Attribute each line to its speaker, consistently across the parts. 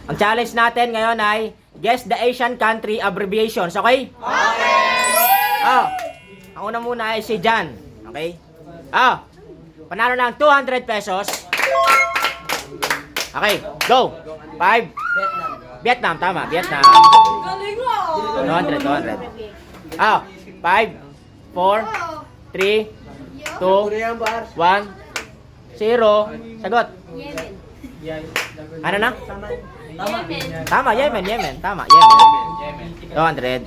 Speaker 1: Ang challenge natin ngayon ay guess the Asian country abbreviations, okay? Ang una muna ay si Jan, okay? Panalo ng 200 pesos. Okay, go! 5. Vietnam, tama, Vietnam. 200. 5, 4, 3, 2, 1, 0. Sagot. Ano na? Tama, Yemen. Tama, Yemen. 200.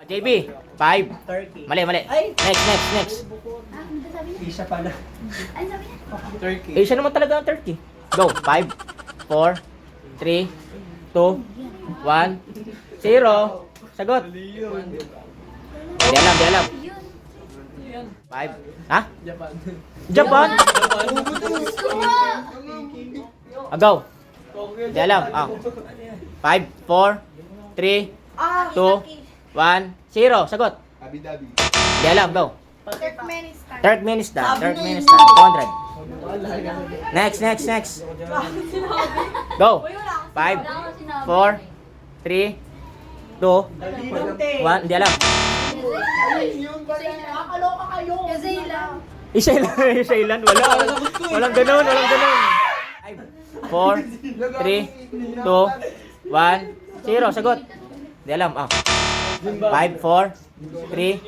Speaker 1: JB, 5. Mali. Next.
Speaker 2: Isa pala. Turkey.
Speaker 1: Asia naman talaga ang Turkey. Go. 5, 4, 3, 2, 1, 0. Sagot. Di alam. 5. Ha? Japan? Go. Di alam. 5, 4, 3, 2, 1, 0. Sagot.
Speaker 2: Abu Dhabi.
Speaker 1: Di alam. Go.
Speaker 3: Turkmenistan.
Speaker 1: 200. Next. Go. 5, 4, 3, 2, 1. Di alam.
Speaker 3: Nakakaloka kayo.
Speaker 1: Isailan. Walang ganun. 5, 4, 3, 2, 1, 0. Sagot. Di alam. 5, 4, 3,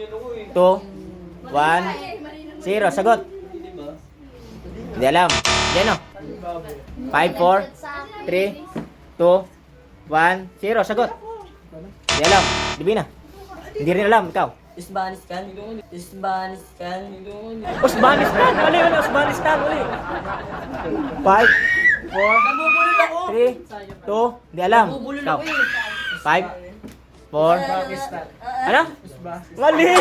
Speaker 1: 2, 1, 0. Sagot. Di alam. Yan o. 5, 4, 3, 2, 1, 0. Sagot. Di alam. Divina. Hindi rin alam. Ikaw.
Speaker 4: Uzbekistan.
Speaker 1: Uzbekistan. Uli. 5, 4, 3, 2. Di alam. Ikaw. 5, 4. Ano? Mali.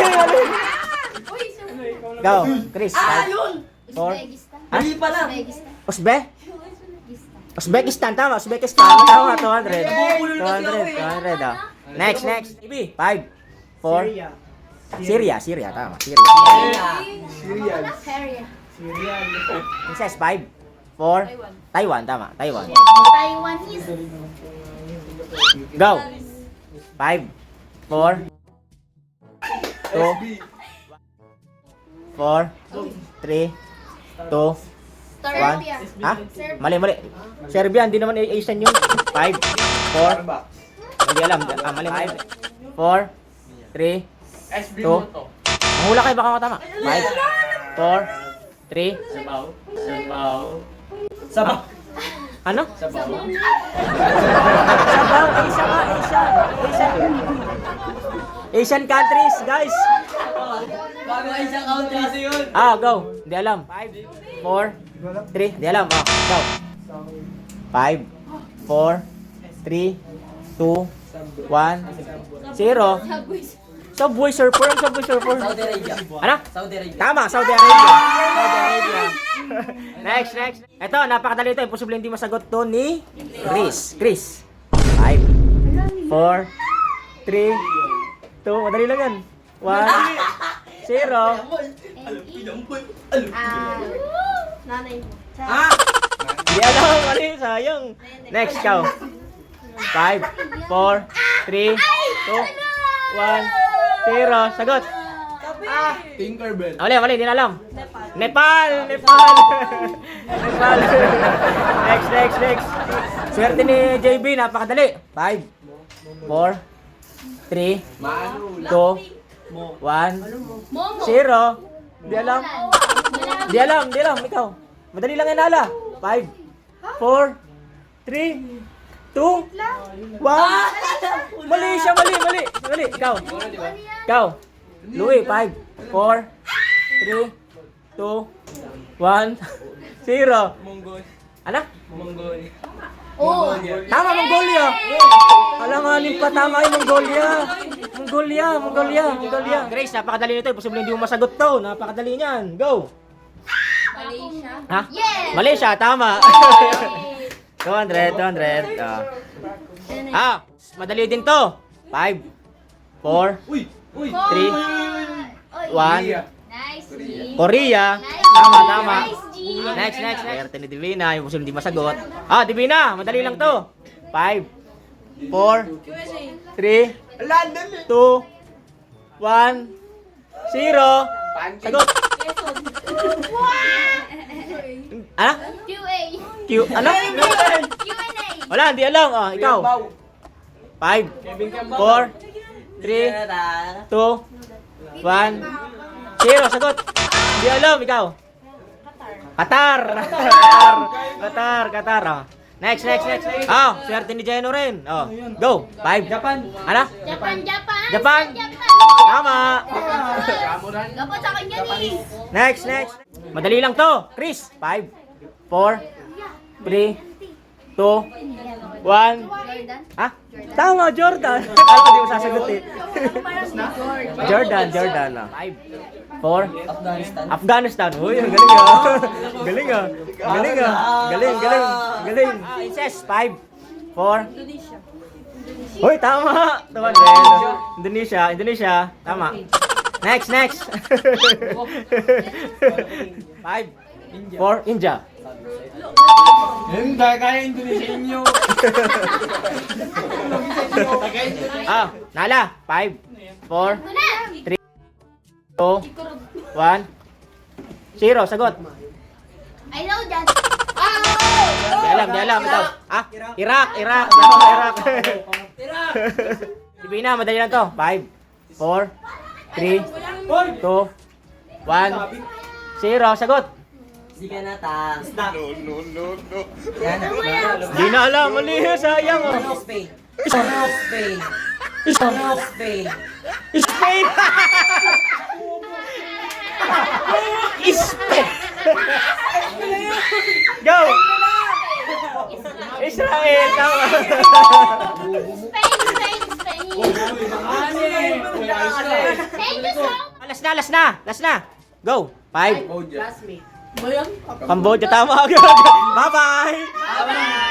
Speaker 1: Go. Chris. 5, 4.
Speaker 4: Mali pala.
Speaker 1: Uzbekistan. Tama. Tama. 200. Next. Ibi. 5, 4. Syria. Tama. Syria. Princess. 5, 4. Taiwan. Tama. Taiwan.
Speaker 3: Taiwanese.
Speaker 1: Go. 5, 4, 2, 4, 3, 2, 1. Ha? Mali. Serbia, hindi naman Asian yun. 5, 4. Hindi alam. Mali. 5, 4, 3, 2. Mahula kayo, baka matama. 5, 4, 3.
Speaker 4: Sabaw.
Speaker 1: Ano?
Speaker 4: Sabaw.
Speaker 1: Asian countries, guys.
Speaker 4: Bago ay isang countries yun.
Speaker 1: Go. Hindi alam. 5, 4, 3. Hindi alam. Go. 5, 4, 3, 2, 1, 0. Subway Surfer. Ang Subway Surfer.
Speaker 4: Saudi Arabia.
Speaker 1: Ano?
Speaker 4: Saudi Arabia.
Speaker 1: Tama, Saudi Arabia. Next. Ito, napakadali ito. Imposible hindi masagot to ni Chris. 5, 4, 3, 2. Madali lang yan. 1, 0.
Speaker 3: Nanay mo.
Speaker 1: Hindi alam. Mali, sayang. Next, ikaw. 5, 4, 3, 2, 1, 0. Sagot.
Speaker 2: Tinkerbell.
Speaker 1: Mali, hindi na alam. Nepal. Next. Swerte ni JB, napakadali. 5, 4, 3, 2, 1, 0. Di alam. Ikaw. Madali lang yan, Ala. 5, 4, 3, 2, 1. Mali siya. Ikaw. Louie, 5, 4, 3, 2, 1, 0. Ano? Tama, Mongolia. Alanganin pa, tama yung Mongolia. Grace, napakadali nito. Posible hindi mo masagot to. Napakadali niyan. Go.
Speaker 3: Malaysia.
Speaker 1: Ha?
Speaker 3: Yes!
Speaker 1: Malaysia, tama. 200. Madali din to. 5, 4, 3, 1.
Speaker 3: Nice G.
Speaker 1: Korea.
Speaker 3: Nice
Speaker 1: Tama.
Speaker 3: Nice G.
Speaker 1: Next. Swerte ni Divina. Yung hindi masagot. Ah, Divina. Madali lang to. 5, 4, 3, 2, 1, 0. Sagot. Ano?
Speaker 3: QA.
Speaker 1: Q. Ano?
Speaker 3: Q&A.
Speaker 1: Wala, hindi alam. Oh, ikaw. 5, 4, 3, 2, 1, 0. Sagot. Hindi alam, ikaw. Qatar. Oh. Next. Oh, swerte ni Jeno rin. Oh, go. 5.
Speaker 2: Japan.
Speaker 1: Ano?
Speaker 3: Japan.
Speaker 1: Tama.
Speaker 3: Dapat sa kanya ni.
Speaker 1: Next. Madali lang to. Chris. 5, 4, 3, 2, 1.
Speaker 3: Jordan.
Speaker 1: Ah? Tama, Jordan. Ako di mo sasagot eh.
Speaker 3: Parang
Speaker 1: Jordan. 5, 4,
Speaker 4: Afghanistan.
Speaker 1: Afghanistan. Uy, ang galing ah. Galing. Incest. 5, 4. Uy, tama. Tuwan din. Indonesia. Tama. Next. 5, 4, India.
Speaker 2: Hindi, kaya Indonesia inyo.
Speaker 1: Ah, Nala. 5, 4, 3, 2, 1, 0. Sagot.
Speaker 3: I know that.
Speaker 1: Di alam. Ito. Ah, Iraq. Tama, Iraq. Divina, madali lang to. 5, 4, 3, 2, 1, 0. Sagot.
Speaker 4: Hindi ka na ta.
Speaker 1: Di na alam. Mali. Sayang oh.
Speaker 4: Spain.
Speaker 1: Spain. Go. Israel. Tama.
Speaker 3: Spain. Thank you so
Speaker 1: Last na. Go. 5.
Speaker 2: Classmate.
Speaker 1: Cambodia. Tama agad. Bye-bye.